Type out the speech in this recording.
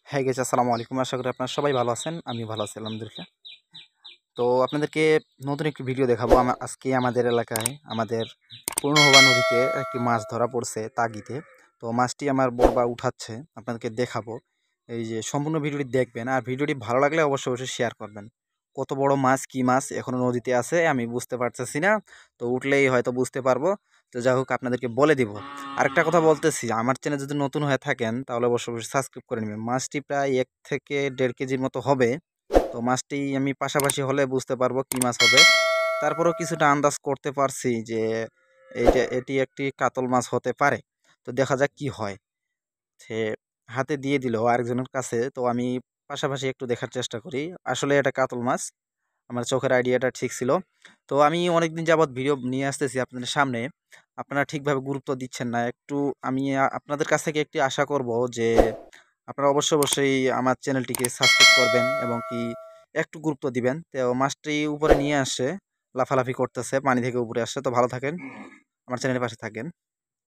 হ্যাঁ গেছে, আসসালামু আলাইকুম। আশা করি আপনারা সবাই ভালো আছেন। আমি ভালো আছি আলহামদুলিল্লাহ। তো আপনাদেরকে নতুন একটি ভিডিও দেখাবো। আজকে আমাদের এলাকায় আমাদের পূর্ণহবা নদীতে একটি মাছ ধরা পড়ছে তাগিতে। তো মাছটি আমার বড়বা উঠাচ্ছে, আপনাদেরকে দেখাবো। এই যে সম্পূর্ণ ভিডিওটি দেখবেন, আর ভিডিওটি ভালো লাগলে অবশ্যই অবশ্যই শেয়ার করবেন। কত বড় মাছ, কি মাছ এখনো নদীতে আছে আমি বুঝতে পারতেছি না, তো উঠলেই হয়তো বুঝতে পারবো। তো যাই হোক, আপনাদেরকে বলে দিব। আরেকটা কথা বলতেছি, আমার চ্যানেল যদি নতুন হয়ে থাকেন তাহলে অবশ্যই অবশ্যই সাবস্ক্রাইব করে নেবেন। মাছটি প্রায় 1 থেকে 1.5 কেজির মতো হবে। তো মাছটি আমি পাশাপাশি হলে বুঝতে পারবো কি মাছ হবে। তারপরেও কিছুটা আন্দাজ করতে পারছি যে এটি একটি কাতল মাছ হতে পারে। তো দেখা যাক কি হয়। সে হাতে দিয়ে দিল আরেকজনের কাছে, তো আমি পাশাপাশি একটু দেখার চেষ্টা করি। আসলে এটা কাতল মাছ, আমার চোখের আইডিয়াটা ঠিক ছিল। তো আমি অনেকদিন যাবৎ ভিডিও নিয়ে আসতেছি আপনাদের সামনে, আপনারা ঠিকভাবে গুরুত্ব দিচ্ছেন না একটু। আমি আপনাদের কাছ থেকে একটি আশা করব যে আপনারা অবশ্যই অবশ্যই আমার চ্যানেলটিকে সাবস্ক্রাইব করবেন এবং কি একটু গুরুত্ব দিবেন। তো মাছটি উপরে নিয়ে আসে, লাফালাফি করতেছে, পানি থেকে উপরে আসছে। তো ভালো থাকেন, আমার চ্যানেলের পাশে থাকেন।